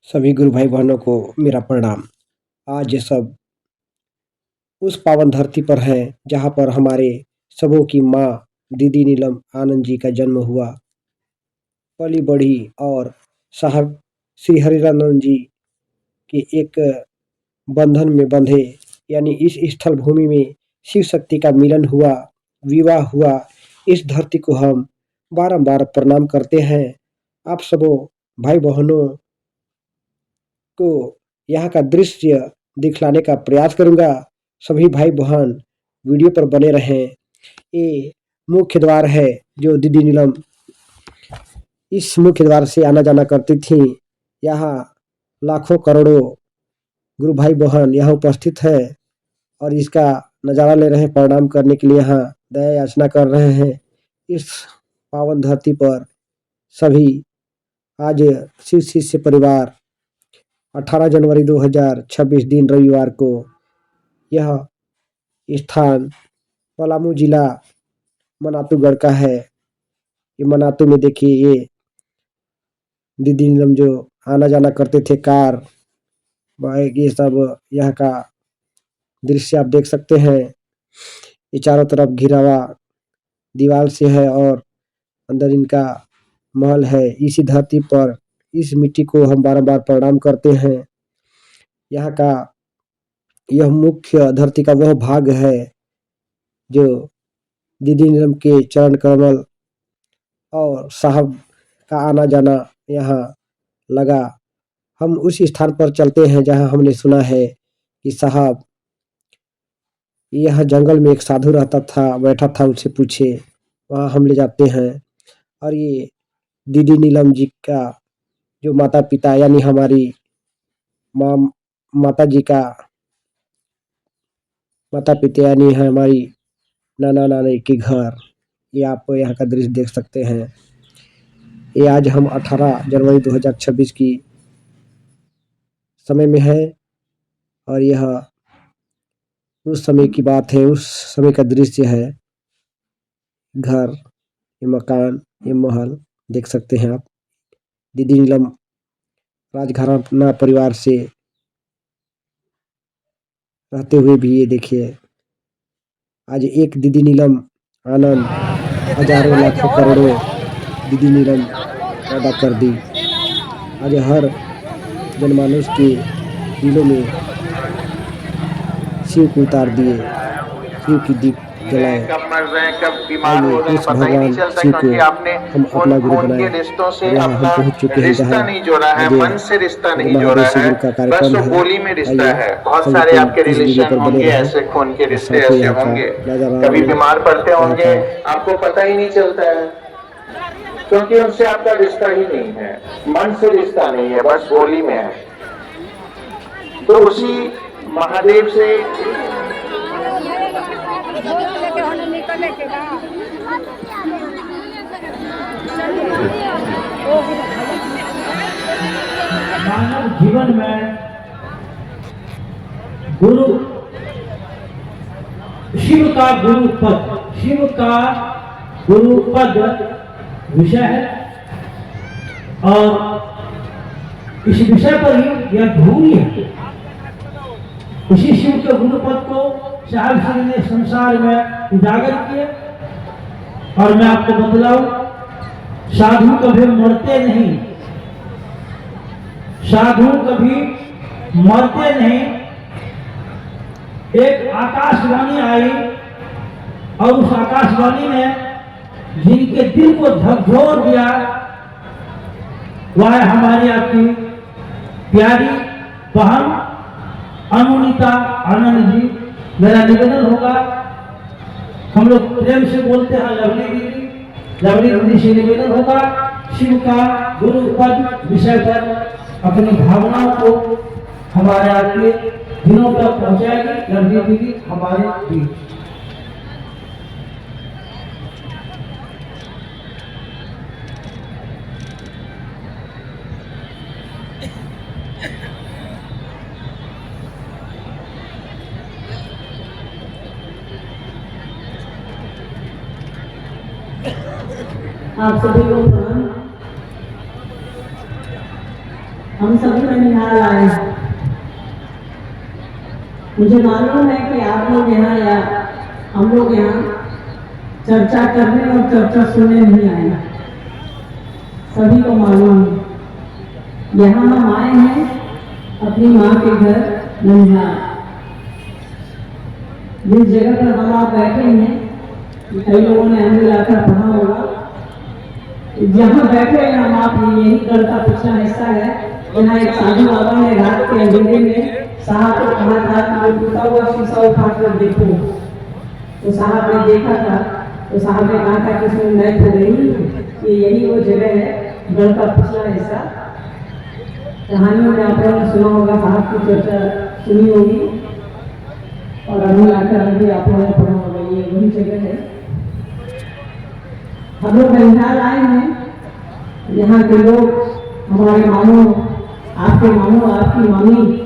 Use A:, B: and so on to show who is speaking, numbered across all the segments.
A: सभी गुरु भाई बहनों को मेरा प्रणाम। आज ये सब उस पावन धरती पर हैं जहाँ पर हमारे सबों की माँ दीदी नीलम आनंद जी का जन्म हुआ, पली बढ़ी और साहब श्री हरिरानंद जी के एक बंधन में बंधे, यानी इस स्थल भूमि में शिव शक्ति का मिलन हुआ, विवाह हुआ। इस धरती को हम बारंबार प्रणाम करते हैं। आप सबों भाई बहनों को यहाँ का दृश्य दिखलाने का प्रयास करूंगा। सभी भाई बहन वीडियो पर बने रहें। ये मुख्य द्वार है जो दीदी नीलम इस मुख्य द्वार से आना जाना करती थी। यहाँ लाखों करोड़ों गुरु भाई बहन यहाँ उपस्थित है और इसका नज़ारा ले रहे हैं, प्रणाम करने के लिए यहाँ दया याचना कर रहे हैं। इस पावन धरती पर सभी आज शिव शिष्य परिवार 18 जनवरी 2026 दिन रविवार को यह स्थान पलामू जिला मनातूगढ़ का है। ये मनातू में देखिए ये दीदी नीलम जो आना जाना करते थे, कार बाइक, ये सब यहाँ का दृश्य आप देख सकते हैं। ये चारों तरफ घिरा हुआ दीवार से है और अंदर इनका महल है। इसी धरती पर इस मिट्टी को हम बारंबार प्रणाम करते हैं। यहाँ का यह मुख्य धरती का वह भाग है जो दीदी नीलम के चरण कमल और साहब का आना जाना यहाँ लगा। हम उस स्थान पर चलते हैं जहाँ हमने सुना है कि साहब यह जंगल में एक साधु रहता था, बैठा था, उससे पूछे। वहाँ हम ले जाते हैं और ये दीदी नीलम जी का जो माता पिता यानी हमारी माता जी का माता पिता यानी हमारी नाना नानी के घर, ये आप यहाँ का दृश्य देख सकते हैं। ये आज हम 18 जनवरी 2026 की समय में है और यह उस समय की बात है, उस समय का दृश्य है। घर, ये मकान, ये महल देख सकते हैं आप। दीदी नीलम राजघराना परिवार से रहते हुए भी ये देखिए आज एक दीदी नीलम आनंद हजारों लाखों करोड़ों दीदी नीलम पैदा कर दी। आज हर जनमानस के दिलों में शिव को उतार दिए, शिव की दीप जलाए। आइए उस भगवान शिव को हम अपना गुरु बनाए। यहाँ हम पहुँच चुके हैं जहाँ आज महादेव शिव गुरु का कार्यक्रम है। आइए सभी इस वीडियो पर बने रहें और साथ ही यहाँ का नजारा
B: कभी बीमार पड़ते होंगे, आपको पता ही नहीं चलता है क्योंकि उनसे आपका रिश्ता ही नहीं है, मन से रिश्ता नहीं है, बस बोली में है। तो उसी महादेव से
C: मानव जीवन में गुरु शिव का गुरु पद विषय है और इस विषय पर ही यह धूरी है। उसी शिव के गुरु पद को साहब श्री ने संसार में उजागर किए। और मैं आपको बतलाऊं, साधु कभी मरते नहीं, साधु कभी मरते नहीं। एक आकाशवाणी आई और उस आकाशवाणी ने जिनके दिल को झकझोर दिया वह है हमारी आपकी प्यारी बहन अनुनीता आनंद जी। मेरा निवेदन होगा, हम लोग प्रेम से बोलते हैं लवली दीदी से निवेदन होगा, शिव का गुरु पद विषय पर अपनी भावनाओं को हमारे आपके दिनों तक पहुंचाएगी। लवली दीदी हमारे बीच।
D: आप सभी को प्रणाम। हम सभी ननिहाल आए हैं। मुझे मालूम है कि आप लोग यहाँ या हम लोग यहाँ चर्चा करने और चर्चा सुनने नहीं आए हैं, सभी को मालूम है। यहाँ हम आए हैं अपनी माँ के घर ननिहाल। जिस जगह पर हम आप बैठे हैं, कई लोगों ने हमें लाकर पढ़ा होगा, जहाँ बैठे हैं हम आप, यही गढ़ का पिछला हिस्सा है। यहाँ एक साधु बाबा ने रात के अंधेरे में साहब को कहा था कि वो टूटा हुआ शीशा उठाकर देखो, तो साहब ने देखा था, तो साहब ने कहा था कि इसमें मैं तो गई, कि यही वो जगह है, गढ़ का पिछला हिस्सा। कहानियों में आप लोगों ने सुना होगा, साहब की चर्चा सुनी होगी, और अभी आकर अभी आप लोगों ने पढ़ा होगा, ये वही जगह है। हम लोग ननिहाल आए हैं। यहाँ के लोग, हमारे मामू, आपके मामू, आपकी मामी,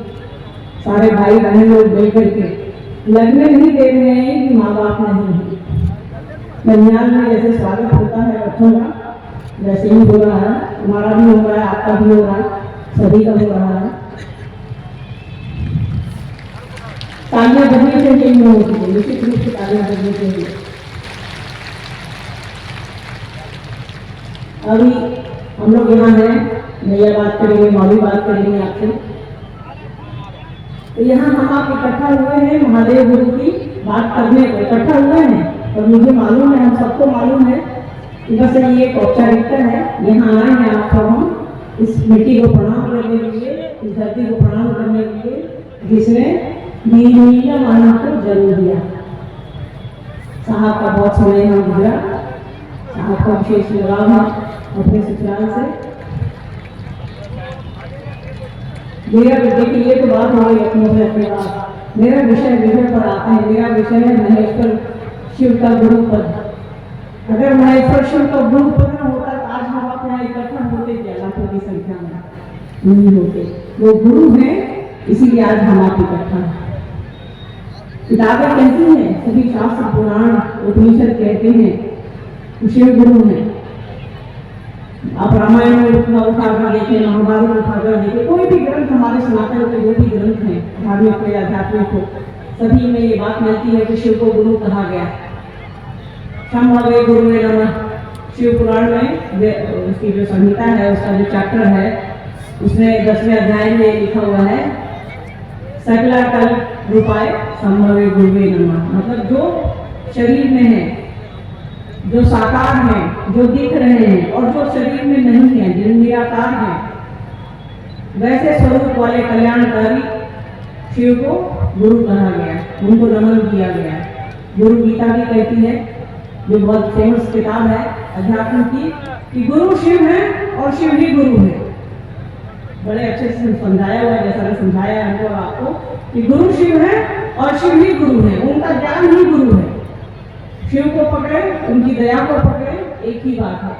D: सारे भाई बहन लोग मिल करके लगने नहीं दे रहे हैं कि माँ बाप नहीं है। ननिहाल में जैसे स्वागत होता है बच्चों का, वैसे ही हो रहा है। हमारा भी हो रहा है, आपका भी हो रहा है, सभी का हो रहा है। तालियां बजनी चाहिए, नहीं होती है, निश्चित रूप से तालियां बजनी चाहिए। अभी हम लोग यहाँ हैं, भैया बात करेंगे, मौली बात करेंगे आपसे। तो यहाँ हम आप इकट्ठा हुए हैं महादेव गुरु की बात करने को इकट्ठा हुए हैं, और मुझे मालूम है, हम सबको मालूम है कि बस ये एक औपचारिकता है। यहाँ आए हैं आपको हम इस मिट्टी को प्रणाम करने के लिए, इस धरती को प्रणाम करने के लिए, जिसने नीलिया मानव को जन्म दिया। साहब का बहुत समय यहाँ गुजरा, साहब का विशेष लगाव है अपने ससुराल से। मेरा देखिए, ये तो बात हो गई अपने से अपने बात। मेरा विषय पर आता है। मेरा विषय है महेश्वर शिव का गुरु पद। अगर महेश्वर शिव का गुरु पद न होता तो आज हम अपने यहाँ इकट्ठा होते क्या, लाखों की संख्या में नहीं होते। वो गुरु है, इसीलिए आज हम आप इकट्ठा हैं। किताबें कहती हैं, सभी शास्त्र पुराण उपनिषद कहते हैं शिव गुरु है। आप रामायण में उठाकर देखें, महाभारत उठाकर देखें, कोई भी ग्रंथ, हमारे सनातन के जो भी ग्रंथ हैं धार्मिक हो या आध्यात्मिक हो, सभी में ये बात मिलती है कि शिव को गुरु कहा गया। शंभवे गुरुवे नमः। शिव पुराण में उसकी जो संहिता है, उसका जो चैप्टर है, उसमें 10वें अध्याय में लिखा हुआ है सकलाकल रूपाय संभवे गुरुवे नमः। मतलब जो शरीर में है, जो साकार हैं, जो दिख रहे हैं, और जो शरीर में नहीं है, जो निराकार है, वैसे स्वरूप वाले कल्याणकारी शिव को गुरु कहा गया, उनको नमन किया गया। गुरु गीता भी कहती है, जो बहुत फेमस किताब है अध्यात्म की, कि गुरु शिव है और शिव ही गुरु है। बड़े अच्छे से समझाया हुआ है, जैसा समझाया है वो आपको, कि गुरु शिव है और शिव ही गुरु है, उनका ज्ञान ही गुरु है। शिव को पकड़े, उनकी दया को पकड़े, एक ही बात है।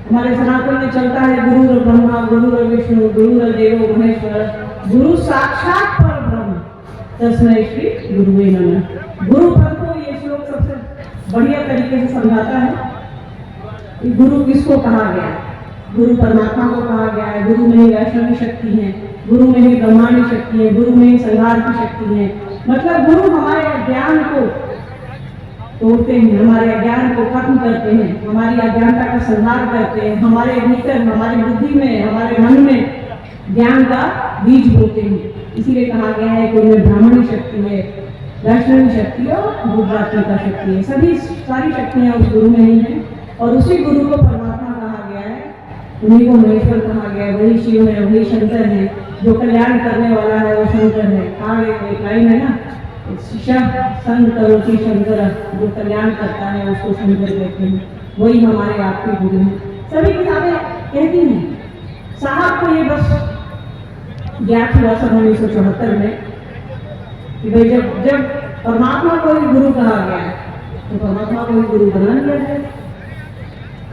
D: हमारे सनातन में चलता है गुरु ब्रह्मा, गुरु विष्णु, गुरु देवो महेश्वर, गुरु साक्षात पर ब्रह्म, तस्मै श्री गुरुवे नमः। गुरु पद को ये श्लोक सबसे बढ़िया तरीके से समझाता है कि गुरु किसको कहा गया है। गुरु परमात्मा को कहा गया है। गुरु में ही वैष्णवी शक्ति है, गुरु में ही ब्रह्मांड शक्ति है, गुरु में ही संहार की शक्ति है। मतलब गुरु हमारे अज्ञान को तोड़ते हैं, हमारे अज्ञान को खत्म करते हैं, हमारी अज्ञानता का संहार करते हैं, हमारे भीतर, हमारी बुद्धि में, हमारे मन में ज्ञान का बीज बोते हैं। इसीलिए कहा गया है कि उनमें ब्राह्मणी शक्ति है, वैष्णवी शक्ति और बुद्धात्मिका शक्ति है। सभी सारी शक्तियाँ उस गुरु में ही है, और उसी गुरु को परमात्मा कहा गया है, उन्हीं को महेश्वर कहा गया है। वही शिव है, वही शंकर है, जो कल्याण करने वाला है वो शंकर है। आगे एक लाइन है ना, संकरोति शंकर, जो कल्याण करता है उसको शंकर कहते हैं। वही हमारे आपके गुरु हैं। सभी किताबें कहती हैं। साहब को ये बस ज्ञात हुआ सन 1974 में कि भाई जब परमात्मा को ही गुरु कहा गया है तो परमात्मा को ही गुरु बना लिया जाए।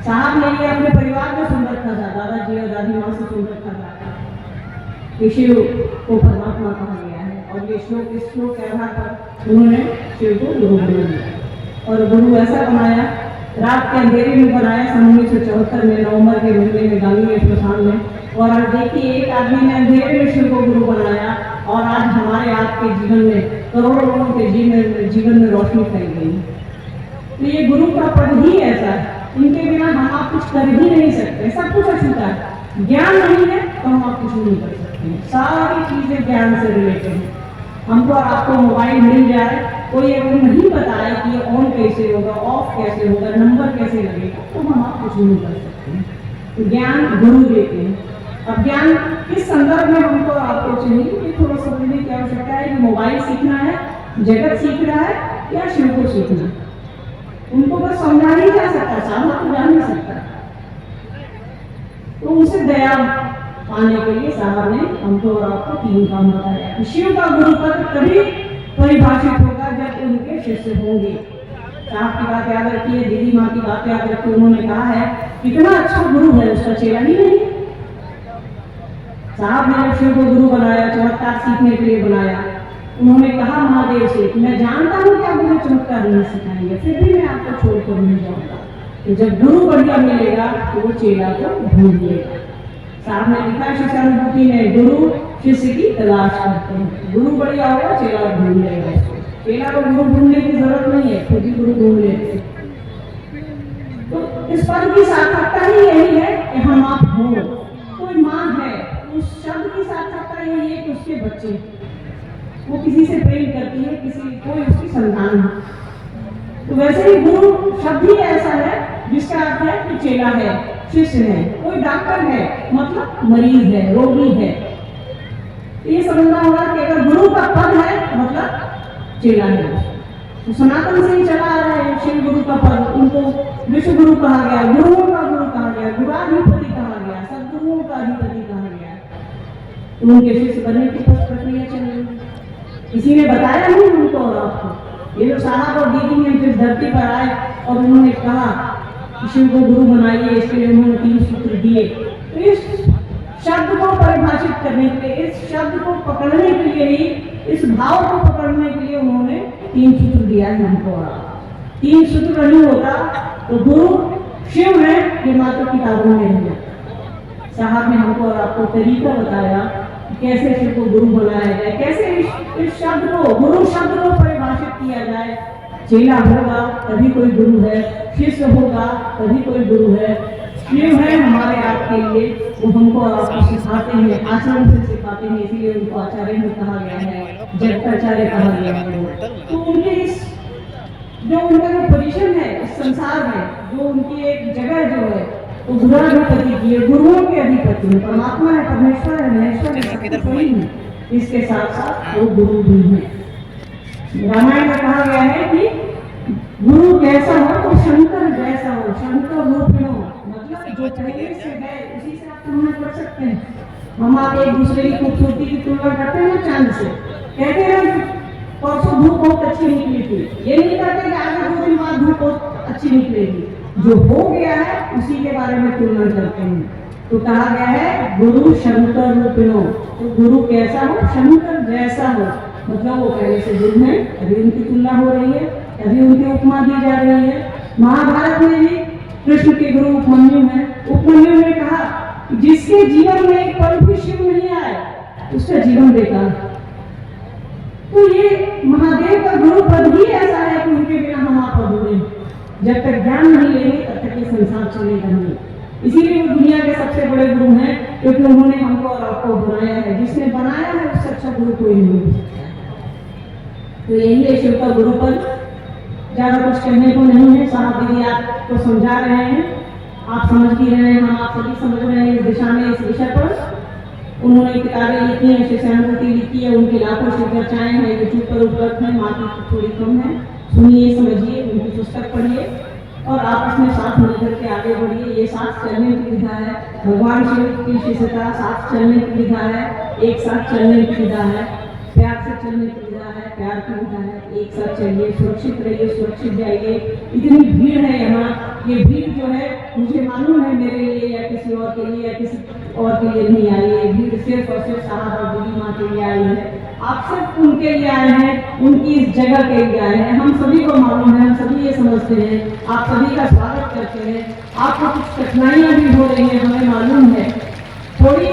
D: साहब ने ये अपने परिवार में सुन रखा था, दादाजी और दादी माँ से सुन रखा था कि शिव को परमात्मा कहा गया है, और ये श्लोक, इस श्लोक के आधार पर उन्होंने शिव को गुरु बना दिया। और गुरु ऐसा बनाया रात के अंधेरे में बनाया सन 1974 में नवंबर के महीने में गांधी स्मशान में। और आज देखिए एक आदमी ने अंधेरे में शिव को गुरु बनाया और आज हमारे आपके जीवन में करोड़ों लोगों के जीवन में रोशनी फैल गई। तो ये गुरु का पद ही ऐसा है, इनके बिना हम आप कुछ कर ही नहीं सकते। सब कुछ अछूता है, ज्ञान नहीं है तो हम आप कुछ नहीं कर सकते। सारी चीजें ज्ञान से रिलेटेड है। हमको और आपको मोबाइल मिल जाए, कोई अगर नहीं बताए कि ये ऑन कैसे होगा, ऑफ कैसे होगा, नंबर कैसे लगेगा, तो हम आप कुछ नहीं कर सकते। तो ज्ञान गुरु देते हैं। अब ज्ञान किस संदर्भ में हमको आपको चाहिए, ये थोड़ा समझने की आवश्यकता है कि मोबाइल सीखना है, जगत सीख रहा है या शिव को सीखना है। उनको बस समझा नहीं जा सकता, साधा तो जा नहीं सकता। तो उनसे दया पाने के लिए साहब ने हमको और आपको 3 काम बताया। शिव का गुरु पद तभी परिभाषित होगा जब उनके शिष्य होंगे। साहब की बात याद रखिए, दीदी माँ की बात याद रखिए। उन्होंने कहा है कितना अच्छा गुरु है, उसका चेला ही नहीं। साहब ने जब शिव को गुरु बनाया, चमत्कार सीखने के लिए बनाया, उन्होंने कहा महादेव से मैं जानता हूँ कि आप मुझे चमत्कार नहीं सिखाएंगे, फिर भी मैं आपको छोड़कर नहीं जाऊंगा। तो जब गुरु बढ़िया मिलेगा तो वो चेला को ढूंढ लेगा। साहब ने लिखा शिष्यानुभूति में, गुरु शिष्य की तलाश करते हैं। गुरु बढ़िया होगा, चेला ढूंढ लेगा। चेला को गुरु ढूंढने की जरूरत नहीं है, खुद ही गुरु ढूंढ लेते हैं। तो इस पद की सार्थकता ही यही है कि हम आप हो। कोई माँ है, उस शब्द की सार्थकता यही है कि उसके बच्चे, वो किसी से प्रेम करती है, कोई उसकी संतान है। तो वैसे ही गुरु शब्द ही ऐसा है जिसका अर्थ है कि चेला है, शिष्य है। कोई डॉक्टर है मतलब मरीज है, रोगी है। ये समझना होगा कि अगर गुरु का पद है मतलब चेला है। तो सनातन से ही चला आ रहा है शिव गुरु का पद। उनको विश्व गुरु कहा गया, गुरुओं का गुरु कहा गया, गुराधिपति कहा गया, सदगुरुओं का अधिपति कहा गया। तो उनके शिष्य बनने की प्रक्रिया चल रही है। किसी ने बताया नहीं उनको और आपको। ये जो साहब और दीदी ने जिस धरती पर आए और उन्होंने कहा कि शिव को गुरु बनाइए, इसके लिए उन्होंने 3 सूत्र दिए। तो इस शब्द को परिभाषित करने के लिए, इस शब्द को पकड़ने के लिए ही, इस भाव को पकड़ने के लिए उन्होंने 3 सूत्र दिया है हमको। और 3 सूत्र नहीं होता तो गुरु शिव है ये मात्र किताबों में है। साहब ने हमको और आपको तरीका बताया कैसे शिव को गुरु बनाया जाए, कैसे इस शब्द को, गुरु शब्द को परिभाषित किया जाए। चेला होगा तभी कोई गुरु है, शिष्य होगा तभी कोई गुरु है। शिव है हमारे आपके लिए, वो हमको और आपको सिखाते हैं, आचरण से सिखाते हैं। इसीलिए उनको आचार्य में कहा गया है, जगताचार्य कहा गया है। तो उनके इस जो उनका जो पोजीशन है इस संसार में, जो उनकी एक जगह जो है, तो गुरुधिपति की है, गुरुओं के अधिपति है। परमात्मा है, परमेश्वर है, महेश्वर है। इसके साथ साथ वो गुरु भी है। रामायण में कहा गया है कि गुरु कैसा हो तो शंकर जैसा हो, शंकर रूपिणो, मतलब जो पहले से है उसी से आप तुलना कर सकते हैं। हम आप एक दूसरे की खूबसूरती की तुलना करते हैं ना चांद से, कहते हैं परसों धूप बहुत अच्छी निकली थी, ये नहीं कहते कि आगे 2 दिन बाद धूप बहुत अच्छी निकलेगी। जो हो गया है उसी के बारे में तुलना करते हैं। तो कहा गया है गुरु शंकर रूपिणो, तो गुरु कैसा हो, शंकर जैसा हो, मतलब वो पहले से गुरु है, अभी उनकी तुलना हो रही है, अभी उनकी उपमा दी जा रही है। महाभारत में भी कृष्ण के गुरु उपमन्यु है। उपमन्यु ने कहा जिसके जीवन में एक पल भी शिव नहीं आए उसका जीवन बेकार। तो ये महादेव का गुरु पद ही ऐसा है कि उनके बिना हम आप अधूरे। जब तक ज्ञान नहीं लेंगे तब तक ये संसार चलेगा नहीं। इसीलिए वो दुनिया के सबसे बड़े गुरु हैं, क्योंकि उन्होंने हमको और आपको बनाया है। जिसने बनाया है उससे अच्छा गुरु कोई नहीं हो सकता। तो यही है शिव का गुरु पद। ज्यादा कुछ कहने को नहीं है। साहब दीदी आपको समझा रहे हैं, आप समझ भी रहे हैं, हम आप सभी समझ रहे हैं इस दिशा में, इस विषय पर। उन्होंने किताबें लिखी हैं, शिष्यानुभूति लिखी है, उनकी लाखों शिव चर्चाएं हैं, यूट्यूब पर उपलब्ध है, मार्केट थोड़ी कम है। सुनिए, समझिए, उनकी पुस्तक पढ़िए और आपस में साथ मिलकर के आगे बढ़िए। ये साथ चलने की विधा है। भगवान शिव की शिष्यता साथ चलने की विधा है, एक साथ चलने की विधा है, प्यार से चलने की विधा है, प्यार की विधा है। एक साथ चलिए, सुरक्षित रहिए, सुरक्षित जाइए। इतनी भीड़ है यहाँ, ये भीड़ जो है मुझे मालूम है मेरे लिए या किसी और के लिए या किसी और के लिए नहीं आई है। भीड़ सिर्फ और सिर्फ साहब और दीदी माँ के लिए आई है। आप सिर्फ उनके लिए आए हैं, उनकी इस जगह के लिए आए हैं। हम सभी को मालूम है, हम सभी ये समझते हैं, आप सभी का स्वागत करते हैं। आपको कुछ कठिनाइयाँ भी हो रही हैं, हमें मालूम है, थोड़ी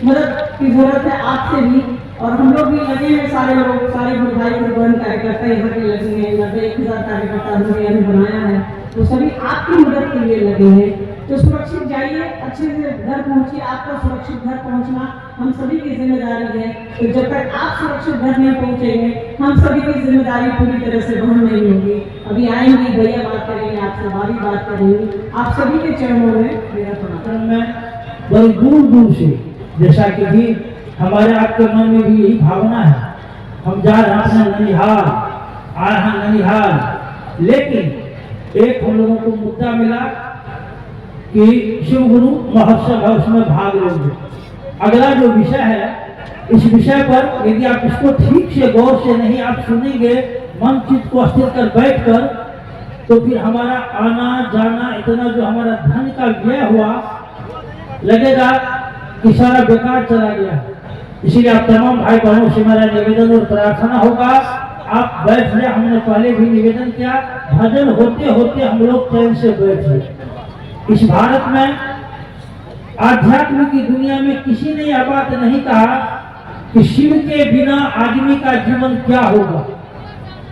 D: मदद की जरूरत है आपसे भी। और हम लोग भी लगे हैं, सारे लोग, सारे गुरु भाई गुरु बहन कार्यकर्ता यहाँ के लगे हैं, 90-1000 कार्यकर्ता हमने बनाया है, तो सभी आपकी मदद के लिए लगे हैं। तो सुरक्षित जाइए, अच्छे से घर पहुंचिए। आपका सुरक्षित घर पहुंचना हम सभी की जिम्मेदारी है। तो जब तक आप सुरक्षित घर नहीं पहुंचेंगे, हम सभी की जिम्मेदारी पूरी तरह से वहन नहीं होगी। अभी आएंगी भैया, बात करेंगे आपसे, भाभी बात करेंगी। आप सभी के चरणों में मेरा प्रणाम।
C: में बड़ी दूर दूर से, जैसा कि भी हमारे आपके मन में भी यही भावना है, हम जा रहे हैं ननिहाल, आ रहे हैं ननिहाल, लेकिन एक हम लोगों को मुद्दा मिला कि शिव गुरु महोत्सव है, उसमें भाग लेंगे। अगला जो विषय है, इस विषय पर यदि आप इसको ठीक से गौर से नहीं आप सुनेंगे, मन चित्त को स्थिर कर बैठकर, तो फिर हमारा आना जाना, इतना जो हमारा धन का व्यय हुआ, लगेगा कि सारा बेकार चला गया। इसीलिए आप तमाम भाई बहनों से मेरा निवेदन और प्रार्थना होगा, आप बैठ ले। हमने पहले भी निवेदन किया, भजन होते होते हम लोग चैन से बैठ ले। इस भारत में आध्यात्म की दुनिया में किसी ने यह बात नहीं कहा कि शिव के बिना आदमी का जीवन क्या होगा।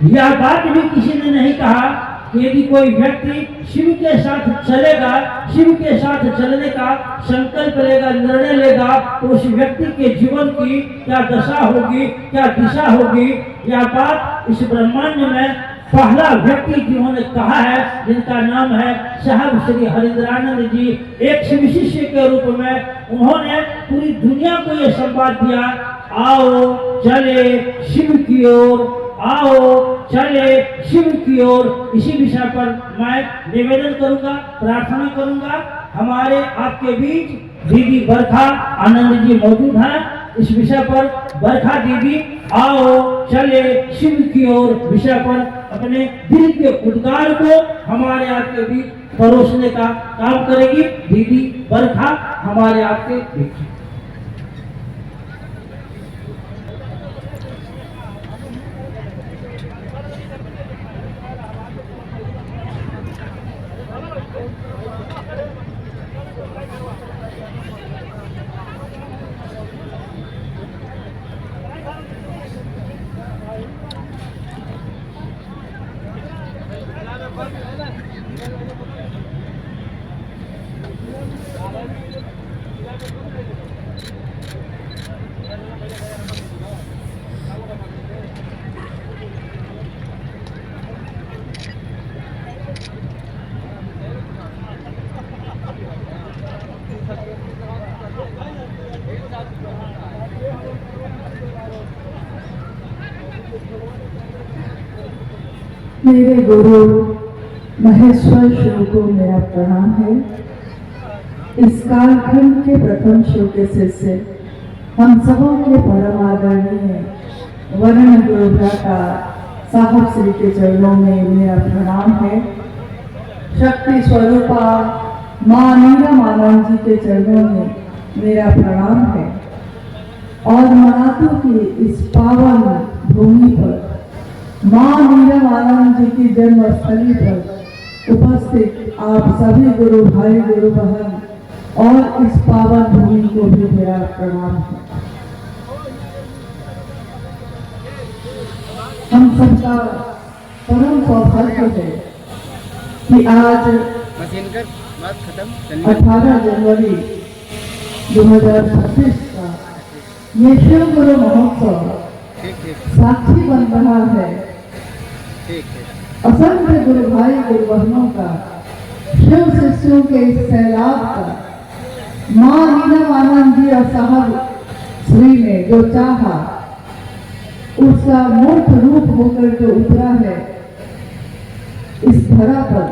C: यह बात भी किसी ने नहीं कहा कि यदि कोई व्यक्ति शिव के साथ चलेगा, शिव के साथ चलने का संकल्प लेगा, निर्णय लेगा, तो उस व्यक्ति के जीवन की क्या दशा होगी, क्या दिशा होगी। यह बात इस ब्रह्मांड में पहला व्यक्ति जिन्होंने कहा है, जिनका नाम है साहब श्री हरिंद्रानंद जी, एक शिव शिष्य के रूप में उन्होंने पूरी दुनिया को यह संवाद दिया, आओ चले शिव की ओर, आओ चले शिव की ओर। इसी विषय पर मैं निवेदन करूंगा, प्रार्थना करूंगा। हमारे आपके बीच दीदी बरखा आनंद जी मौजूद हैं। इस विषय पर बरखा दीदी आओ चले शिव की ओर विषय पर अपने दिल के उद्गार को हमारे आपके बीच परोसने का काम करेगी। दीदी बरखा हमारे आपके बीच।
E: मेरे गुरु महेश्वर शिव को मेरा प्रणाम है। इस कालखंड के प्रथम शिव के शिष्य हम सबों के परम आदरणीय वर्ण गुरु भ्राता साहब श्री के चरणों में मेरा प्रणाम है। शक्ति स्वरूपा माँ नीलम आनंद जी के चरणों में मेरा प्रणाम है। और मराठों की इस पावन भूमि पर माँ नीलम आनंद जी की जन्मस्थली पर उपस्थित आप सभी गुरु भाई गुरु बहन और इस पावन भूमि को भी मेरा प्रणाम है। हम सबका परम सौभाग्य है कि आज 18 जनवरी 2026 का ये शिव गुरु महोत्सव साक्षी बन रहा है। असंख्य गुरु भाई गुरु बहनों का, शिव शिष्यों के इस सैलाब का माँ नीलम आनंद जी और साहब श्री ने जो चाहा उसका मूर्त रूप होकर जो उतरा है इस धरा पर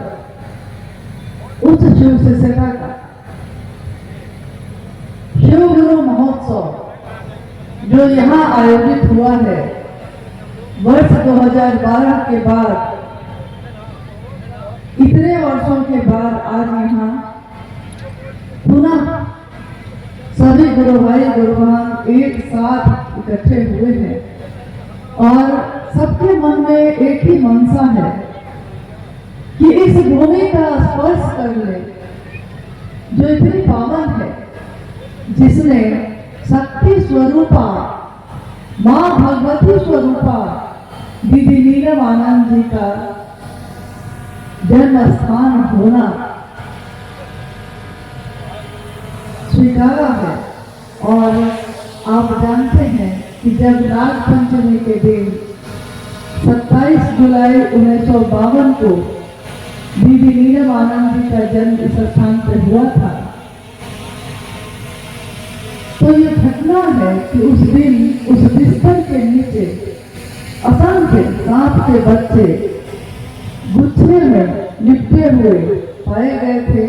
E: उच्च शिव शिष्यता का शिव गुरु महोत्सव जो यहाँ आयोजित हुआ है वर्ष 2012 के बाद, इतने वर्षों के बाद आज यहाँ पुनः सभी गुरु भाई गुरु बहन एक साथ इकट्ठे हुए हैं। और सबके मन में एक ही मनसा है कि इस भूमि का स्पर्श कर ले जो इतनी पावन है, जिसने शक्ति स्वरूपा माँ भगवती स्वरूपा दीदी नीलम आनंद जी का जन्म स्थान होना स्वीकारा है। और आप जानते हैं कि जब नाग पंचमी के दिन 27 जुलाई 1952 को दीदी नीलम आनंद जी का जन्म इस स्थान पर हुआ था, तो ये घटना है कि उस दिन उस बिस्तर के नीचे असंख्य सांप के बच्चे गुच्छे में लिपटे हुए पाए गए थे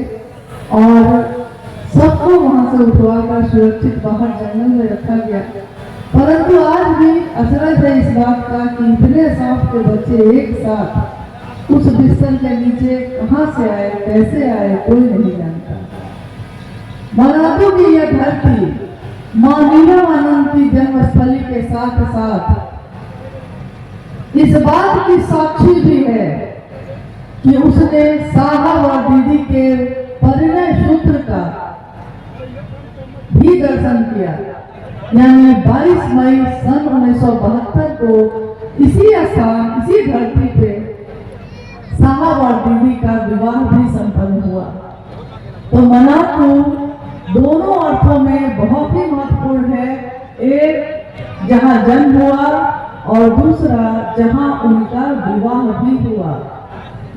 E: और सबको वहां से उठवाकर सुरक्षित बाहर जंगल में रखा गया। परंतु आज भी अचरज है इस बात का कि इतने सांप के बच्चे एक साथ उस बिस्तर के नीचे कहां से आए, कैसे आए, कोई नहीं जानता। मनातों की यह धरती माँ नीलम आनंद की जन्मस्थली के साथ साथ इस बात की साक्षी भी है कि उसने साहब और दीदी के परिणय सूत्र का भी दर्शन किया। यानी 22 मई सन 1972 को इसी स्थान, इसी धरती पे साहब और दीदी का विवाह भी संपन्न हुआ। तो मनातू दोनों अर्थों में बहुत ही महत्वपूर्ण है। एक जहां जन्म हुआ और दूसरा जहां उनका विवाह भी हुआ,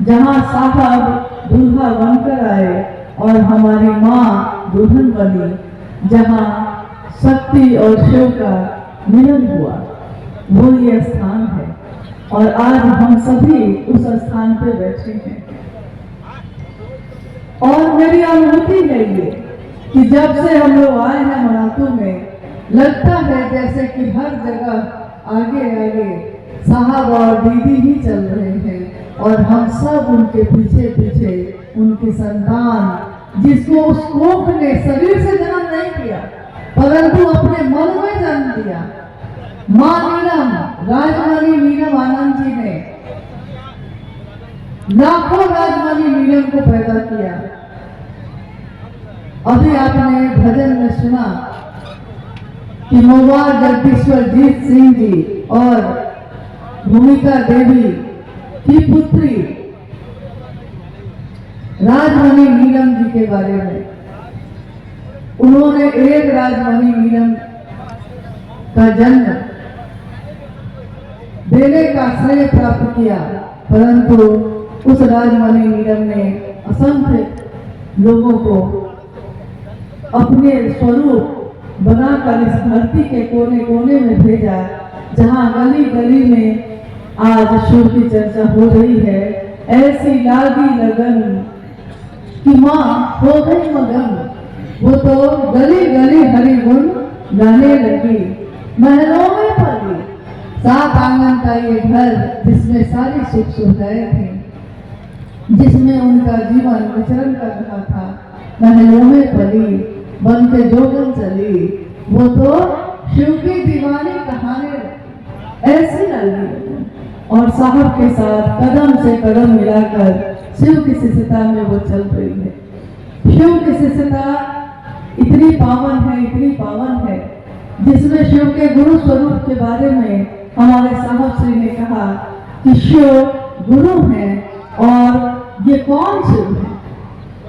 E: जहां साहब दूल्हा बनकर आए और हमारी माँ दुल्हन बनी, जहां शक्ति और शिव का मिलन हुआ, वो ये स्थान है। और आज हम सभी उस स्थान पे बैठे हैं। और मेरी अनुभूति है ये कि जब से हम लोग आए हैं मनातू में, लगता है जैसे कि हर जगह आगे आगे साहब और दीदी ही चल रहे हैं और हम सब उनके पीछे पीछे उनकी संतान, जिसको उस कोख ने शरीर से जन्म नहीं किया परंतु अपने मन में जन्म दिया। माँ नीलम, राजमणि नीलम आनंद जी ने लाखों राजमणि नीलम को पैदा किया। अभी आपने भजन में सुना कि महुआ जगदीश्वर जीत सिंह जी और भूमिका देवी की पुत्री राजमणि नीलम जी के बारे में। उन्होंने एक राजमणि नीलम का जन्म देने का श्रेय प्राप्त किया, परंतु उस राजमणि नीलम ने असंख्य लोगों को अपने स्वरूप बनाकर इस धरती के कोने कोने में भेजा, जहां गली गली में आज शिव की चर्चा हो रही है। ऐसी लागी लगन कि माँ हो गई मगन, वो तो गली गली हरि गुण गाने लगी। महलों में पली 7 आंगन का ये घर, जिसमें सारी सुख सुविधाएं थी, जिसमें उनका जीवन विचरण कर रहा था। महलों में पली बन के जोगन चली, वो तो शिव की दीवानी कहानी ऐसी लगी। और साहब के साथ कदम से कदम मिलाकर शिव की शिष्यता में वो चल रही है। शिव की शिष्यता इतनी पावन है, इतनी पावन है, जिसमें शिव के गुरु स्वरूप के बारे में हमारे साहब श्री ने कहा कि शिव गुरु हैं। और ये कौन शिव है?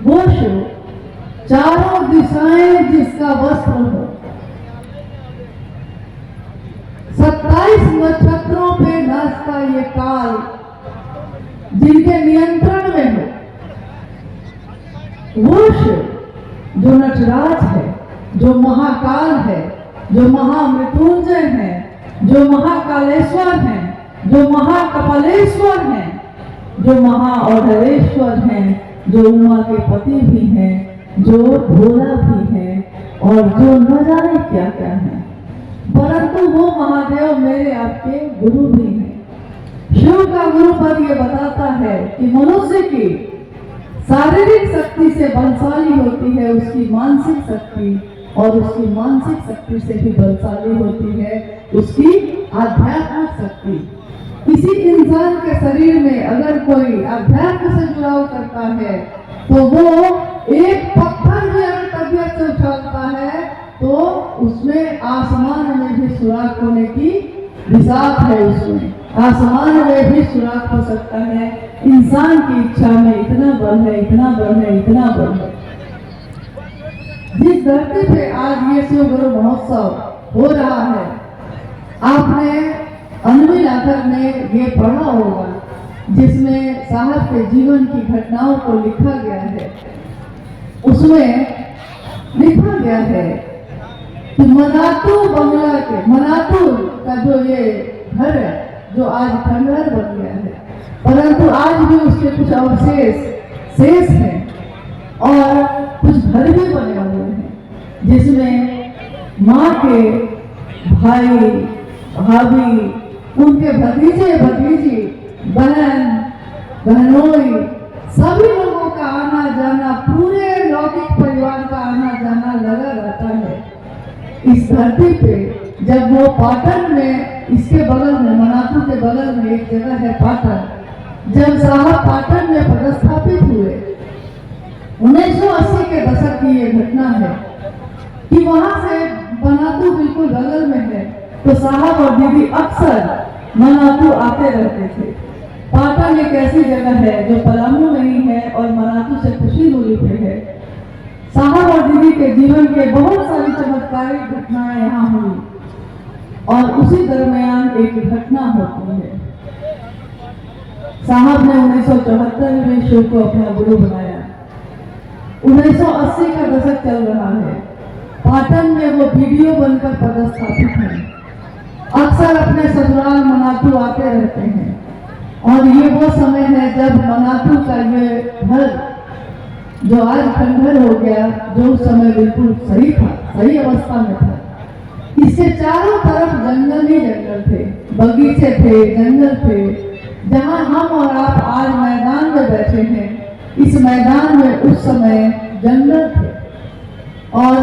E: वो शिव चारों दिशाएं जिसका वस्त्र हो, 27 नक्षत्रों पे नाचता ये काल, जिनके नियंत्रण में हो, वो शिव जो नटराज है, जो महाकाल है, जो महामृत्युंजय है, जो महाकालेश्वर है, जो महाकपालेश्वर है, जो महाऔढ़ेश्वर हैं, जो उमा के पति भी हैं, जो भोला भी है और जो न जाने क्या क्या है, परंतु वो महादेव मेरे आपके गुरु भी हैं। शिव का गुरु पद ये बताता है कि मनुष्य की शारीरिक शक्ति से बलशाली होती है उसकी मानसिक शक्ति, और उसकी मानसिक शक्ति से भी बलशाली होती है उसकी आध्यात्मिक शक्ति। किसी इंसान के शरीर में अगर कोई अध्यात्म से जुड़ाव करता है तो वो एक पत्थर भी अगर तबीयत से उछालता है तो उसमें आसमान में भी सुराख होने की विसात है, उसमें आसमान में भी सुराख हो सकता है। इंसान की इच्छा में इतना बल है, इतना बल है, इतना बल है। जिस धरती पे आज ये शिव गुरु महोत्सव हो रहा है, आपने अनविल आखर में ये पढ़ा होगा जिसमें साहब के जीवन की घटनाओं को लिखा गया है। उसमें लिखा गया है कि मनातू बंगला के मनातू का जो ये घर है जो आज खंडहर बन गया है, परंतु आज भी उसके कुछ अवशेष शेष हैं और कुछ घर भी बने हुए हैं जिसमें माँ के भाई भाभी, उनके भतीजे भतीजी, बहन बहनोई, सभी लोगों का आना जाना, पूरे लौकिक परिवार का आना जाना लगा रहता है इस धरती पे। जब वो पाटन में, इसके बगल में मनातू के बगल में एक जगह है पाटन, जब साहब पाटन में पदस्थापित हुए 1980 के दशक की ये घटना है कि वहां से मनातू बिल्कुल बगल में है, तो साहब और दीदी अक्सर मनातू आते रहते थे। पाटन एक ऐसी जगह है जो पलामू नहीं है और मनातू से कुछ ही दूरी पे है। साहब और दीदी के जीवन के बहुत सारी चमत्कारिक घटनाएं यहाँ हुई और उसी दरमियान एक घटना होती है। साहब ने 1974 में शिव को अपना गुरु बनाया। 1980 का दशक चल रहा है। पाटन में वो वीडियो बनकर पदस्थापित हैं। अक्सर अपने ससुराल मनातू आते रहते हैं और ये वो समय है जब मनातू का ये घर जो आज खंडहर हो गया, जो उस समय बिल्कुल सही था, सही अवस्था में था। इसके चारों तरफ जंगल ही जंगल थे, बगीचे थे, जंगल थे। जहां हम और आप आज मैदान में बैठे हैं, इस मैदान में उस समय जंगल थे। और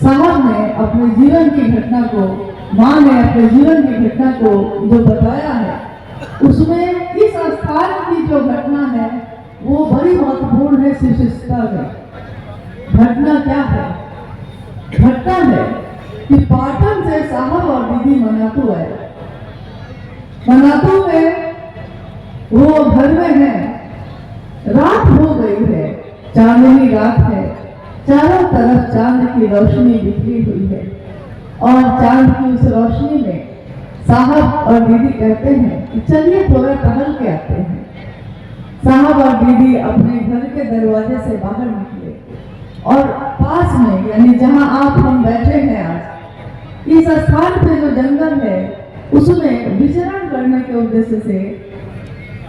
E: साहब ने अपने जीवन की घटना को, माँ ने अपने जीवन की घटना को जो बताया है, उसमें इस स्थान की जो घटना है वो बड़ी महत्वपूर्ण है। शिष्टता में घटना क्या है? घटना है कि पाटन से साहब और दीदी मनातू आए। मनातू में वो घर में है, रात हो गई है, चांदनी रात है, चारों तरफ चांद की रोशनी बिखरी हुई है और चांद की उस रोशनी में साहब और दीदी कहते हैं कि चलिए थोड़ा टहल के आते हैं। साहब और दीदी अपने घर के दरवाजे से बाहर निकले और पास में, यानी जहां आप हम बैठे हैं आज, इस स्थान पे जो जंगल है उसमें विचरण करने के उद्देश्य से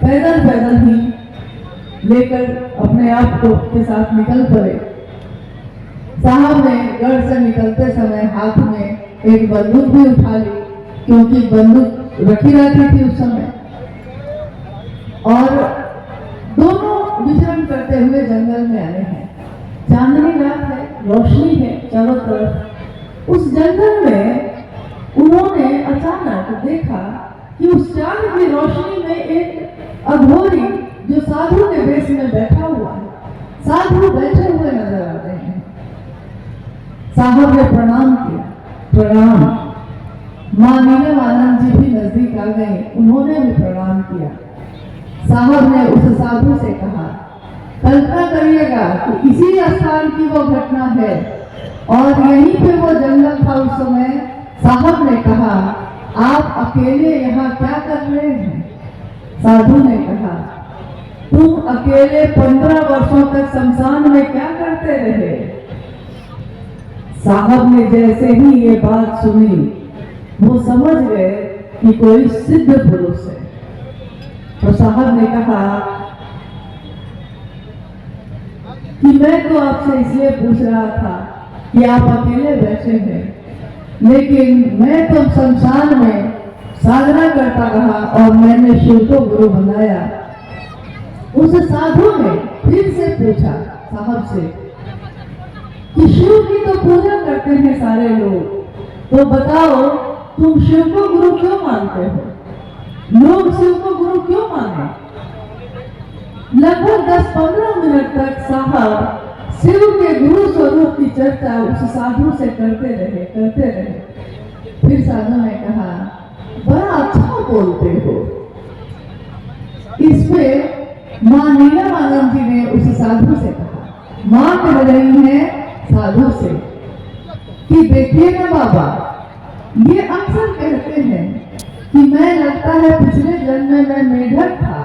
E: पैदल पैदल ही लेकर अपने आप को के साथ निकल पड़े। साहब ने घर से निकलते समय हाथ में एक बंदूक भी उठा ली, क्योंकि बंदूक रखी रहती थी उस समय। और दोनों विचरण करते हुए जंगल में आए हैं। चांदनी रात है, रोशनी है चारों तरफ। उस जंगल में उन्होंने अचानक देखा कि उस चांद की रोशनी में एक अघोरी जो साधु के वेश में बैठा हुआ है, साधु बैठे हुए नजर आ रहे हैं। साहब ने प्रणाम किया। प्रणाम। माँ नीलम आनंद जी भी नजदीक आ गए, उन्होंने भी प्रणाम किया। साहब ने उस साधु से कहा, कल्पना करिएगा कि इसी स्थान की वो घटना है और यहीं पे वो जंगल था उस समय। साहब ने कहा, आप अकेले यहाँ क्या कर रहे हैं? साधु ने कहा, तुम अकेले 15 वर्षों तक शमशान में क्या करते रहे? साहब ने जैसे ही ये बात सुनी, वो समझ गए कि कोई सिद्ध पुरुष है। तो साहब ने कहा कि मैं तो आपसे इसलिए पूछ रहा था कि आप अकेले बैठे हैं, लेकिन मैं तो शमशान में साधना करता रहा और मैंने शिव को गुरु बनाया। उस साधु ने फिर से पूछा साहब से कि शिव की तो पूजा करते हैं सारे लोग, तो बताओ तुम शिव को गुरु क्यों मानते हो? लोग शिव को गुरु क्यों माने? लगभग 10-15 मिनट तक साहब शिव के गुरु स्वरूप की चर्चा उस साधु से करते रहे। फिर साधु ने कहा, बड़ा अच्छा बोलते हो। इस पे माँ नीलमानंद जी ने उस साधु से कहा, माँ कह रही है साधु से कि देखिए ना बाबा, ये अक्सर कहते हैं कि मैं लगता है पिछले जन्म में मैं मेढक था,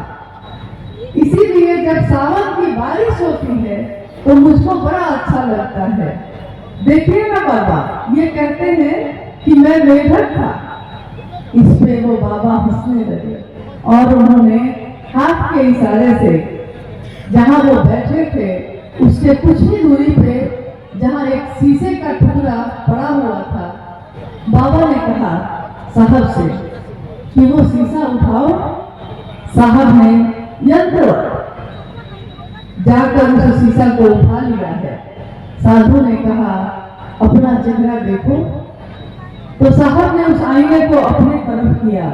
E: इसीलिए जब सावन की बारिश होती है तो मुझको बड़ा अच्छा लगता है। देखिए ना बाबा, ये कहते हैं कि मैं मेढक था। इस पे वो बाबा हंसने लगे और उन्होंने हाथ के इशारे से जहां वो बैठे थे उसके कुछ ही दूरी पे जहां एक शीशे का टुकड़ा पड़ा हुआ था, बाबा ने कहा साहब से कि वो शीशा उठाओ। साहब ने यंत्रवत जाकर उस शीशा को उठा लिया है। साधु ने कहा, अपना चेहरा देखो। तो साहब ने उस आईने को अपने तरफ किया।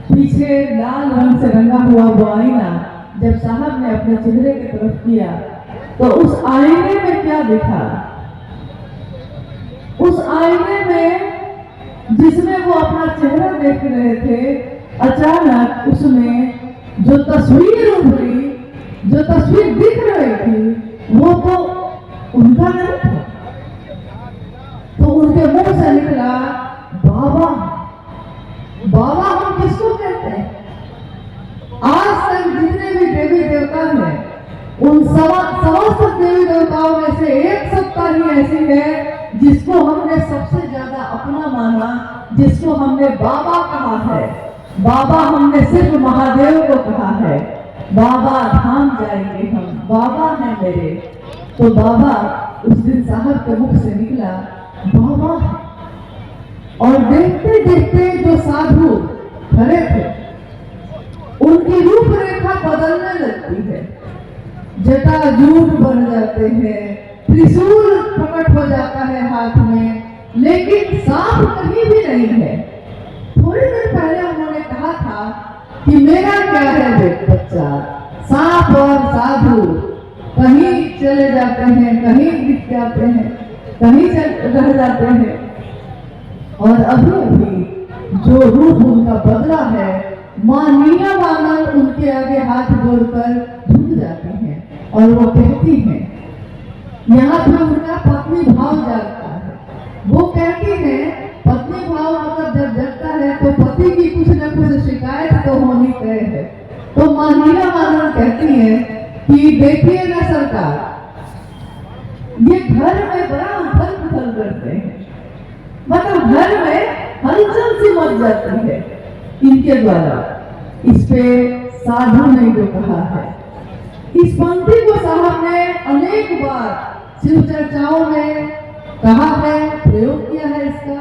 E: पीछे लाल रंग से रंगा हुआ वो आईना जब साहब ने अपने चेहरे की तरफ किया तो उस आईने में क्या दिखा? उस आईने में जिसमें वो अपना चेहरा देख रहे थे, अचानक उसमें जो तस्वीर उभरी, जो तस्वीर दिख रही थी, वो तो उनका नहीं था। तो उनके मुंह से निकला, बाबा। बाबा हम किसको कहते हैं? आज तक जितने भी देवी देवता हैं, उन समस्त देवी देवताओं में से एक सत्ता ही ऐसी है जिसको हमने सबसे ज्यादा अपना माना, जिसको हमने बाबा कहा है। बाबा हमने सिर्फ महादेव को कहा है, बाबा धाम जाएंगे हम, बाबा है मेरे। तो बाबा उस दिन साहब के मुख से निकला, बाबा है। और देखते देखते जो साधु खड़े थे उनकी रूपरेखा बदलने लगती है। जटाजूट बन जाते हैं, त्रिशूल प्रकट हो जाता है हाथ में, लेकिन सांप कहीं भी नहीं है। थोड़ी देर पहले उन्होंने कहा था कि मेरा क्या है बच्चा, सांप और साधु कहीं चले जाते हैं, कहीं दिख जाते हैं, कहीं रह जाते हैं। और अभी अभी जो रूप उनका बदला है, माँ नीलमानंद उनके आगे हाथ जोड़कर झुक जाती हैं और वो कहती हैं, यहाँ पे उनका पत्नी भाव जागता है। वो कहती है पत्नी भाव मतलब जब जगता है तो पति की कुछ न कुछ शिकायत तो होनी तय है। तो माँ नीलमानंद कहती है कि देखिए ना सरकार, ये घर में बड़ा उथल पुथल करते हैं, मतलब घर में हलचल सी मच जाती है इनके द्वारा। इस पे साधु ने जो कहा है, इस पंक्ति को साहब ने अनेक बार शिव चर्चाओं में कहा है, प्रयोग किया है इसका,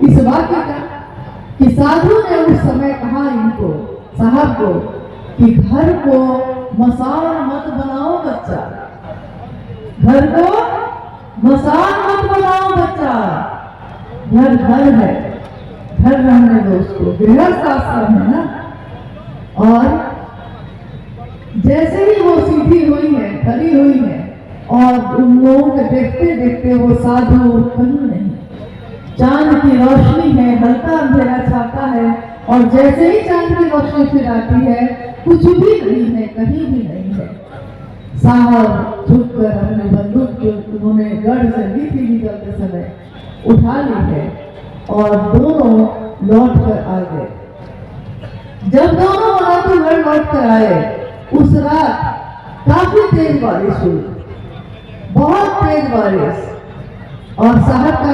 E: इस वाक्य का, कि साधु ने उस समय कहा इनको, साहब को, कि घर को मसान मत बनाओ बच्चा, घर को मसान मत बनाओ बच्चा, घर घर है, घर रहने दो उसको, गृहस्थ आश्रम है ना। और जैसे ही वो सीधी हुई है, खड़ी हुई है, और उन लोगों को देखते देखते वो साधु कहीं नहीं, चांद की रोशनी है, हल्का अंधेरा छाता है, और जैसे ही चांद की रोशनी फिर आती है, कुछ भी नहीं है, कहीं भी नहीं है। साहब झुककर अपने बंदूक जो उन्होंने गढ़ से ली थी निकलते समय उठा ली है और दोनों लौट कर आ गए। जब दोनों मराठीगढ़ लौट कर आए, उस रात काफी तेज बारिश हुई, बहुत तेज बारिश, और साहब का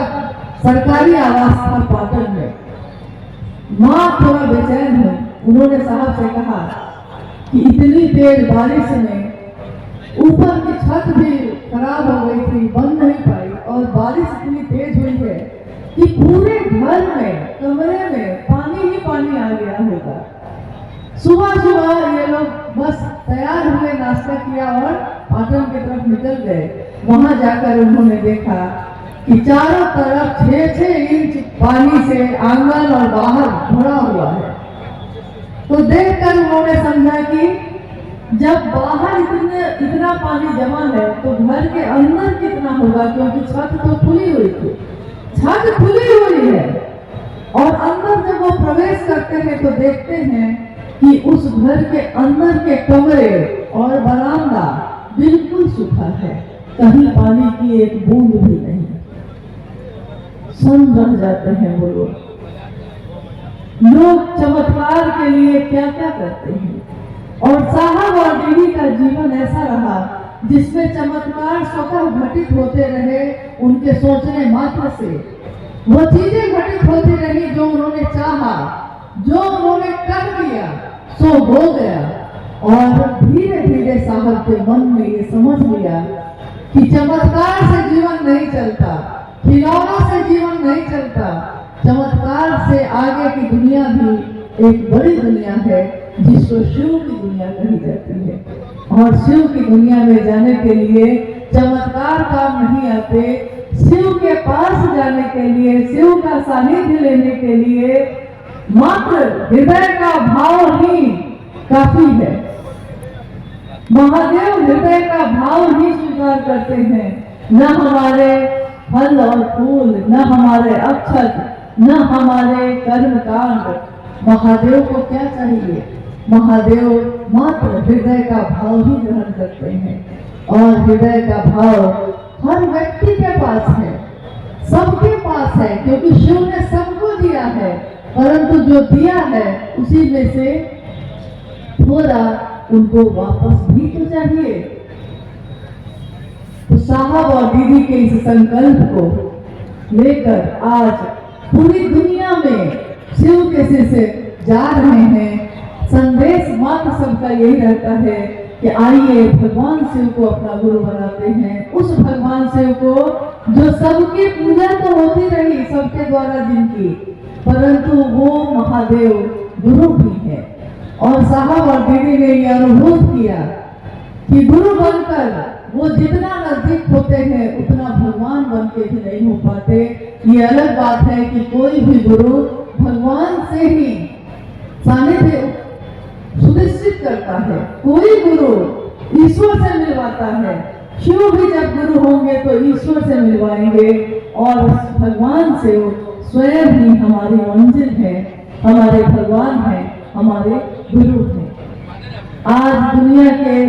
E: सरकारी आवास था पाटन में। माँ थोड़ा बेचैन हुई, उन्होंने साहब से कहा कि इतनी तेज बारिश में ऊपर की छत भी खराब हो गई थी, बन नहीं पाई, और बारिश इतनी तेज हुई है कि पूरे घर में, कमरे में पानी ही पानी आ गया होगा। सुबह सुबह ये लोग बस तैयार हुए, नाश्ता किया और पाटन की तरफ निकल गए। वहां जाकर उन्होंने देखा कि चारों तरफ 6-6 इंच पानी से आंगन और बाहर भरा हुआ है। तो देखकर उन्होंने समझा कि जब बाहर इतना पानी जमा है तो घर के अंदर कितना होगा, क्योंकि छत तो खुली हुई थी, छत खुली हुई है। और अंदर जब वो प्रवेश करते हैं तो देखते हैं कि उस घर के अंदर के कमरे और बरामदा बिल्कुल सूखा है, कहीं पानी की एक बूंद भी नहीं। सन्न रह जाते हैं वो लोग चमत्कार के लिए क्या क्या करते हैं। और साहब और बीवी का जीवन ऐसा रहा जिसमें चमत्कार स्वतः घटित होते रहे उनके सोचने मात्र से। वो चीजें घटित होती रही जो उन्होंने चाहा, जो उन्होंने कर दिया सो हो गया। और धीरे धीरे साहब के मन में ये समझ लिया कि चमत्कार से जीवन नहीं चलता, खिलौनों से जीवन नहीं चलता। चमत्कार से आगे की दुनिया भी एक बड़ी दुनिया है जिसको शिव की दुनिया कही जाती है। और शिव की दुनिया में जाने के लिए चमत्कार काम नहीं आते। शिव के पास जाने के लिए, शिव का सानिध्य लेने के लिए मात्र हृदय का भाव ही काफी है। महादेव हृदय का भाव ही स्वीकार करते हैं, न हमारे फल और फूल, न हमारे अक्षत, न हमारे कर्म कांड। महादेव को क्या चाहिए? महादेव मात्र हृदय का भाव ही ग्रहण करते हैं। और हृदय का भाव हर व्यक्ति के पास है, सबके पास है, क्योंकि शिव ने सबको दिया है। परंतु जो दिया है उसी में से थोड़ा उनको वापस भी तो चाहिए। तो साहब और दीदी के इस संकल्प को लेकर आज पूरी दुनिया में शिव के सिर से जा रहे हैं। संदेश मात्र सबका यही रहता है कि आइए भगवान शिव को अपना गुरु बनाते हैं। उस भगवान शिव को जो सबकी पूजा तो होती रही सबके द्वारा जिनकी, परंतु वो महादेव गुरु भी है। और साहब और दीदी ने यह अनुभूत किया कि गुरु बनकर वो जितना नजदीक होते हैं उतना भगवान बन के भी नहीं हो पाते। ये अलग बात है कि कोई भी गुरु भगवान से ही सानिध्य सुनिश्चित करता है, कोई गुरु ईश्वर से मिलवाता है। शिव भी जब गुरु होंगे तो ईश्वर से मिलवाएंगे और भगवान से स्वयं ही हमारी मंजिल है, हमारे भगवान है, हमारे गुरु हैं। आज दुनिया के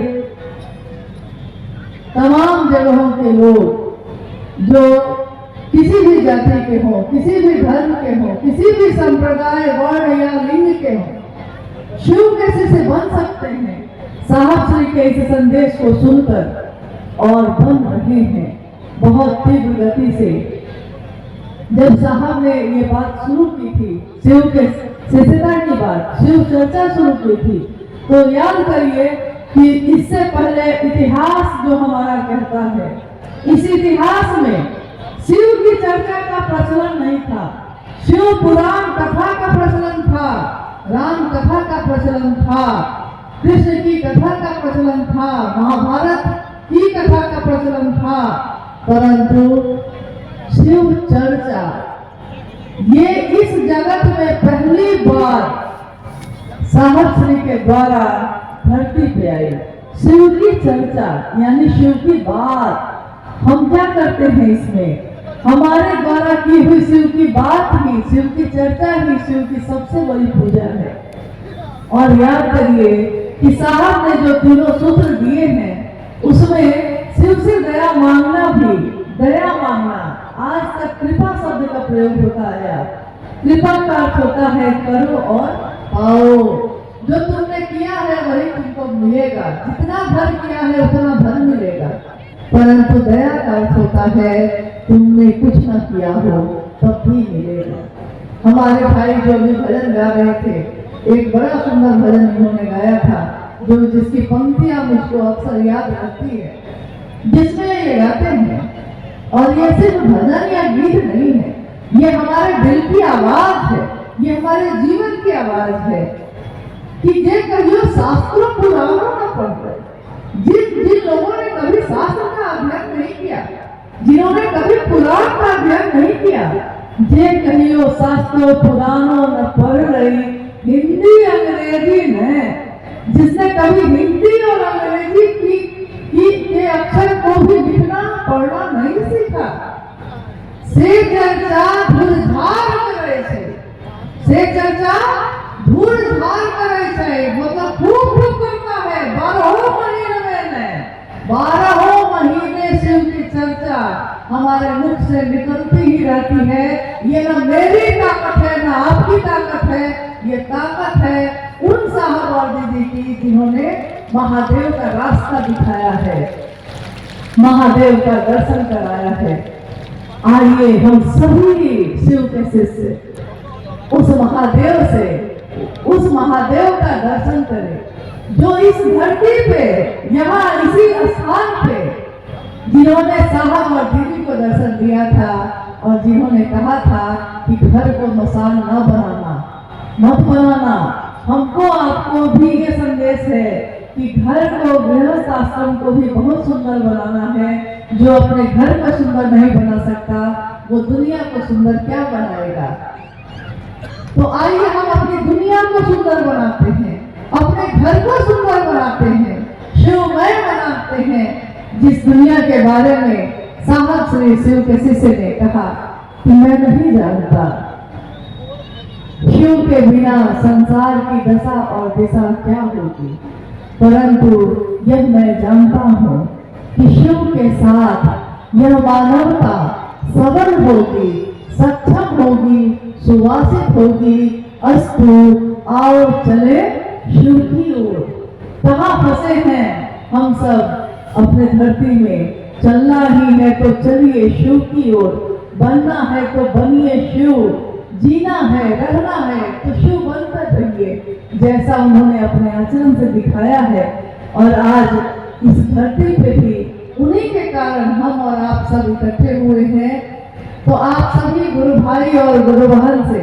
E: तमाम जगहों के लोग जो किसी भी जाति के हों, किसी भी धर्म के हों, किसी भी संप्रदाय, वर्ण या लिंग के हों, शिव के शिष्य बन सकते हैं साहब श्री के इस संदेश को सुनकर और बन रहे हैं बहुत तीव्र गति से। जब साहब ने ये बात शुरू की थी, शिव के शिष्यता की बात, शिव चर्चा शुरू की थी, तो याद करिए कि इससे पहले इतिहास जो हमारा कहता है, इस इतिहास में शिव की चर्चा का प्रचलन नहीं था। शिव पुराण कथा का प्रचलन था, राम कथा का प्रचलन था, कृष्ण की कथा का प्रचलन था, महाभारत की कथा का प्रचलन था। परंतु शिव चर्चा ये इस जगत में पहली बार साहब श्री के द्वारा धरती पे आई। शिव की चर्चा यानी शिव की बात। हम क्या करते हैं इसमें? हमारे द्वारा की हुई शिव की बात ही, शिव की चर्चा ही शिव की सबसे बड़ी पूजा है। और याद करिए कि साहब ने जो तीनों सूत्र दिए हैं उसमें शिव से दया मांगना भी, दया मांगना, आज तक कृपा शब्द का प्रयोग होता आया। कृपा का अर्थ होता है करो और पाओ। जो तुमने किया है वही तुमको मिलेगा, जितना धन किया है उतना धन मिलेगा। परंतु दया का अर्थ होता है तुमने कुछ न किया हो तब भी मिलेगा। हमारे भाई जो भी भजन गा रहे थे, एक बड़ा सुंदर भजन इन्होंने गाया था जो जिसकी पंक्तियां मुझको अक्सर याद रहती है, जिसमें ये गाते हैं। और ये सिर्फ भजन या गीत नहीं है, ये हमारे दिल की आवाज है, ये हमारे जीवन की आवाज है कि जे कहियो शास्त्रों पुराणों न पढ़ रहे, जिन लोगों ने कभी शास्त्र का अध्ययन नहीं किया, जिन्होंने कभी पुराण का अध्ययन नहीं किया, जे कहियो शास्त्रों पुराणों न पढ़ रही हिंदी अंग्रेजी ने, जिसने कभी हिंदी और अंग्रेजी के अक्षर को भी लिखना पढ़ना नहीं सीखा, से चर्चा धूलझार करे छे, से चर्चा धूलझार करे छे, मतलब खूब करता है 12 महीने में, 12 महीने शिव की चर्चा हमारे मुख से निकलती ही रहती है। ये ना मेरी ताकत है ना आपकी ताकत है, ये ताकत है उन साहब और दीदी की जिन्होंने महादेव का रास्ता दिखाया है, महादेव का दर्शन कराया है। आइए हम सभी शिव के शिष्य उस महादेव का दर्शन करें जो इस धरती पे, यहाँ इसी स्थान पे, जिन्होंने साहब और दीदी को दर्शन दिया था और जिन्होंने कहा था कि घर को मसान न बनाना, मत बनाना। हमको आपको भी ये संदेश है कि घर को, गृहस्थ आश्रम को भी बहुत सुंदर बनाना है। जो अपने घर को सुंदर नहीं बना सकता वो दुनिया को सुंदर क्या बनाएगा। तो आइए हम अपनी दुनिया को सुंदर बनाते हैं, अपने घर को सुंदर बनाते हैं, शिवमय बनाते हैं। जिस दुनिया के बारे में साहब श्री शिव के शिष्य ने कहा कि मैं नहीं जानता, शिव के बिना संसार की दशा और दिशा क्या होगी, परंतु यह मैं जानता हूँ कि शिव के साथ यह मानवता सबल होगी, सक्षम होगी, सुवासित होगी। अस्तु, आओ चले शिव की ओर। कहाँ फंसे हैं हम सब अपने धरती में, चलना ही है तो चलिए शिव की ओर, बनना है तो बनिए शिव, जीना है रहना है तो शिव बनकर रहिए, जैसा उन्होंने अपने आचरण से दिखाया है। और आज इस धरती पे भी उन्हीं के कारण हम और आप सब इकट्ठे हुए हैं। तो आप सभी गुरु भाई और गुरु बहन से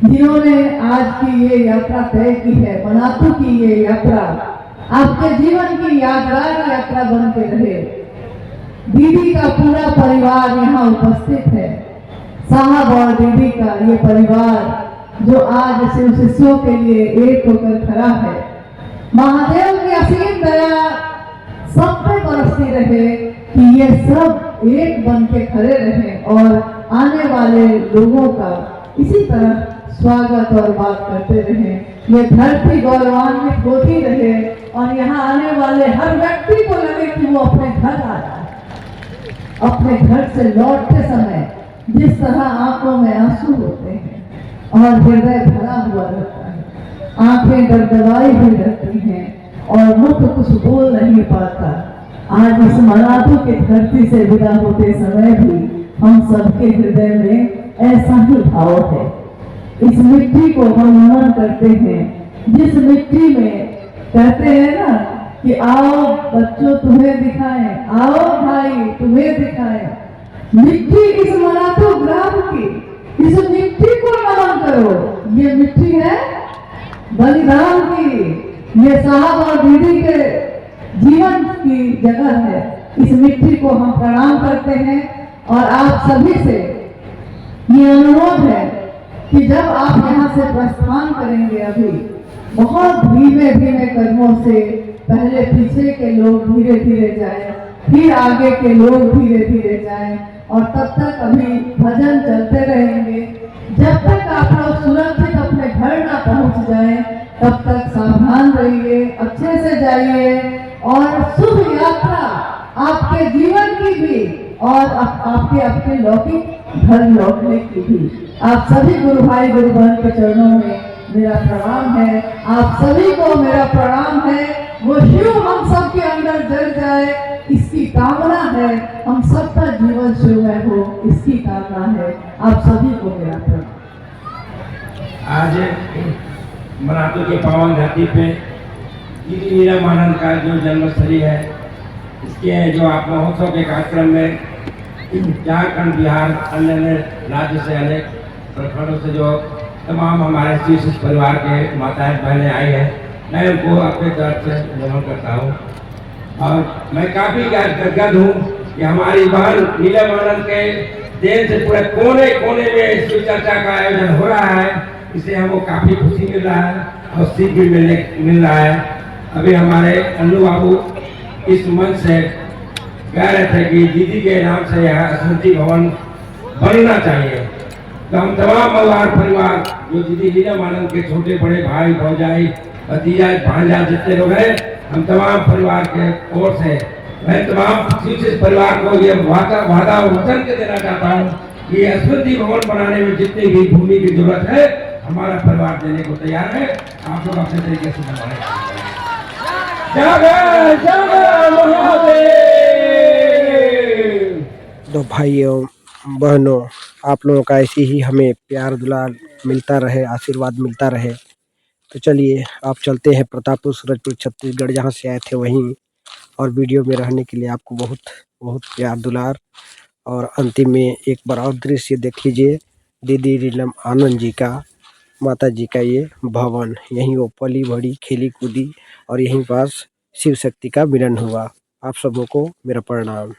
E: जिन्होंने आज की ये यात्रा तय की है, मनातू की ये यात्रा आपके जीवन की यादगार यात्रा बन के रहे। दीदी का पूरा परिवार यहाँ उपस्थित है, साहब और दीदी का ये परिवार जो आज शिव शिष्यों के लिए एक होकर खड़ा है। महादेव की असीम दया सब पे बरसती रहे कि ये सब एक बन के खड़े रहें और आने वाले लोगों का इसी तरह स्वागत और बात करते रहें। ये धरती गौरवान्वित होती रहे और यहाँ आने वाले हर व्यक्ति को लगे कि वो अपने घर आ रहा है। अपने घर से लौटते समय जिस तरह आंखों में आंसू होते हैं और हृदय भरा हुआ रहता है, आंखें दबदबाई हुई रहती हैं और मुख कुछ बोल नहीं पाता। आज इस मनातू की धरती से विदा होते समय भी हम सबके हृदय में ऐसा ही भाव है। इस मिट्टी को हम नमन करते हैं, जिस मिट्टी में कहते हैं ना कि आओ बच्चों तुम्हें दिखाएं, आओ भाई तुम्हें दिखाएं। मिट्टी इस मनातू ग्राम की, इस मिट्टी को नमन करो। ये मिट्टी है बलिदान की, ये साहब और दीदी के जीवन की जगह है। इस मिट्टी को हम प्रणाम करते हैं और आप सभी से ये अनुरोध है कि जब आप यहाँ से प्रस्थान करेंगे, अभी बहुत धीमे धीमे कदमों से पहले पीछे के लोग धीरे धीरे जाएं, फिर आगे के लोग धीरे धीरे जाएं और तब तक अभी भजन चलते रहेंगे। जब तक आप लोग सुरक्षित अपने घर ना पहुँच जाएं तब तक सावधान रहिए, अच्छे से जाइए और शुभ यात्रा आपके जीवन की भी और आपके अपने लौकिक घर लौटने की भी। आप सभी गुरु भाई गुरु बहन के चरणों में मेरा प्रणाम है। आप सभी को मेरा प्रणाम है। वो शिव हम सब के अंदर जल जाए, इसकी कामना है। हम सबका जीवन शिवमय हो, इसकी कामना है। आप सभी को मेरा प्रणाम।
F: आज मनातू के पावन धरती पे दीदी नीलमानंद का जो जन्मस्थली है, इसके जो आप महोत्सव के कार्यक्रम में झारखंड, बिहार, अन्य राज्य से अनेक प्रखंडों से जो तमाम हमारे शिष्य परिवार के माताएं बहनें आई हैं, मैं उनको अपने तरफ से नमन करता हूँ। और मैं काफ़ी गदगद हूँ कि हमारी बहन नीलम आनंद के देश से पूरे कोने कोने में इस चर्चा का आयोजन हो रहा है। इससे हमको काफ़ी खुशी मिल रहा है और सीख भी मिल रहा है। अभी हमारे अन्नू बाबू इस मंच से कह रहे थे कि दीदी के नाम से यहाँ स्मृति भवन बनना चाहिए। तो हम तमाम परिवार जो दीदी नीलम आनंद के छोटे बड़े भाई भौजाई भतीजा भांजा जितने लोग हैं, हम तमाम परिवार के ओर से मैं तमाम शिक्षित परिवार को ये वादा और वचन के देना चाहता हूँ कि स्मृति भवन बनाने में जितनी भी भूमि की जरूरत है हमारा परिवार देने को तैयार है। आप लोग अपने तरीके से बनवाएं। जय जय महादेव।
A: तो भाइयों बहनों, आप लोगों का ऐसे ही हमें प्यार दुलार मिलता रहे, आशीर्वाद मिलता रहे। तो चलिए आप चलते हैं प्रतापपुर सूरजपुर छत्तीसगढ़, जहाँ से आए थे वहीं। और वीडियो में रहने के लिए आपको बहुत बहुत प्यार दुलार। और अंतिम में एक बार और दृश्य देख लीजिए, दीदी नीलम आनंद जी का, माता जी का ये भवन। यहीं वो पली बड़ी, खेली कूदी और यहीं पास शिव शक्ति का मिलन हुआ। आप सबों को मेरा प्रणाम।